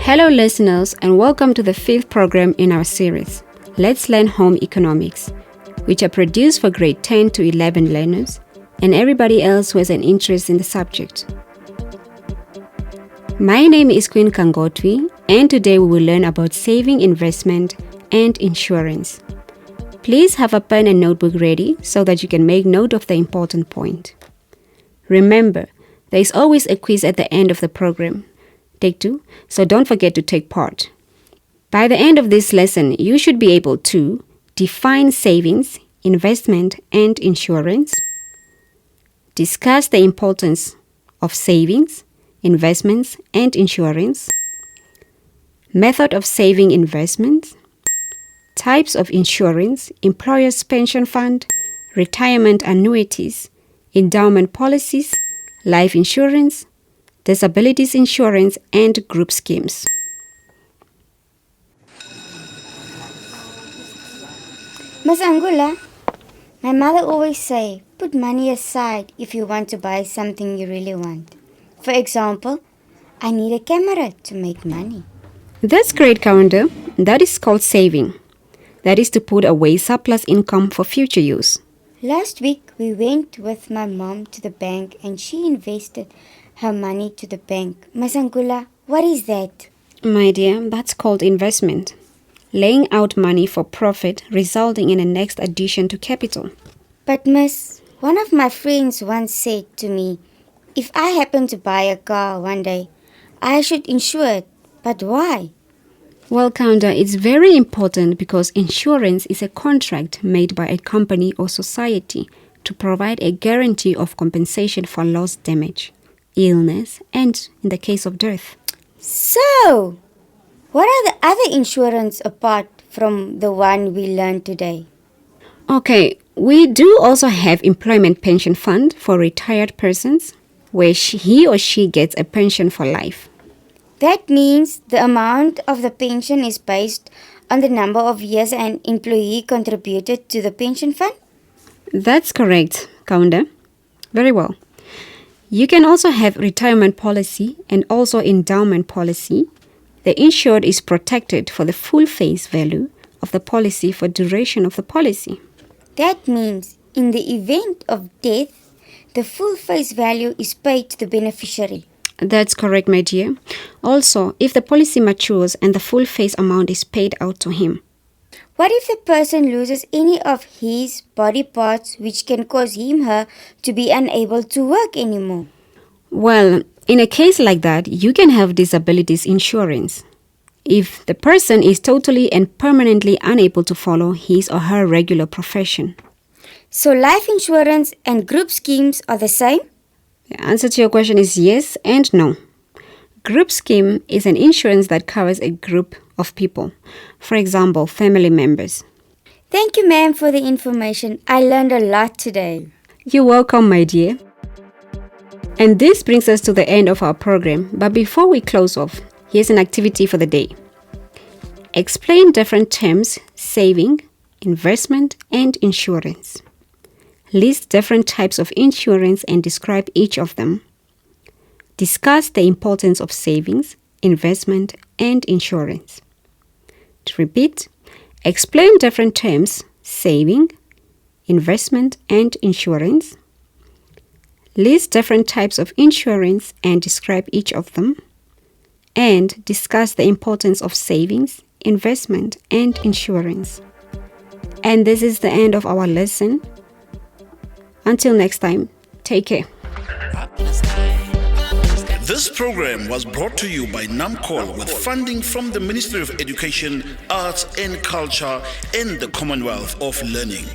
Hello listeners, and welcome to the fifth program in our series, Let's Learn Home Economics, which are produced for grade 10 to 11 learners and everybody else who has an interest in the subject. My name is Queen Kangotwi, and today we will learn about saving, investment, and insurance. Please have a pen and notebook ready so that you can make note of the important point. Remember, there is always a quiz at the end of the program. Take 2, so don't forget to take part. By the end of this lesson, you should be able to define savings, investment, and insurance, discuss the importance of savings, investments, and insurance, method of saving investments, types of insurance, employer's pension fund, retirement annuities, endowment policies, life insurance, disabilities insurance, and group schemes. Miss Angula, my mother always say, put money aside if you want to buy something you really want. For example, I need a camera to make money. That's great, Kaunda. That is called saving. That is to put away surplus income for future use. Last week, we went with my mom to the bank and she invested her money to the bank. Miss Angula, what is that? My dear, that's called investment. Laying out money for profit resulting in a next addition to capital. But miss, one of my friends once said to me, if I happen to buy a car one day, I should insure it. But why? Well, Kaunda, it's very important because insurance is a contract made by a company or society to provide a guarantee of compensation for lost damage, illness, and in the case of death. So, what are the other insurance apart from the one we learned today? Okay, we do also have employment pension fund for retired persons, where he or she gets a pension for life. That means the amount of the pension is based on the number of years an employee contributed to the pension fund? That's correct, Kaunda. Very well. You can also have retirement policy and also endowment policy. The insured is protected for the full face value of the policy for duration of the policy. That means in the event of death, the full face value is paid to the beneficiary. That's correct, my dear. Also, if the policy matures and the full face amount is paid out to him. What if the person loses any of his body parts which can cause him/her to be unable to work anymore? Well, in a case like that, you can have disabilities insurance. If the person is totally and permanently unable to follow his or her regular profession. So life insurance and group schemes are the same? The answer to your question is yes and no. Group scheme is an insurance that covers a group of people. For example, family members. Thank you, ma'am, for the information. I learned a lot today. You're welcome, my dear. And this brings us to the end of our program. But before we close off, here's an activity for the day. Explain different terms, saving, investment, and insurance. List different types of insurance and describe each of them. Discuss the importance of savings, investment, and insurance. To repeat, explain different terms, saving, investment, and insurance. List different types of insurance and describe each of them. And discuss the importance of savings, investment, and insurance. And this is the end of our lesson. Until next time, take care. This program was brought to you by NAMCOL with funding from the Ministry of Education, Arts and Culture and the Commonwealth of Learning.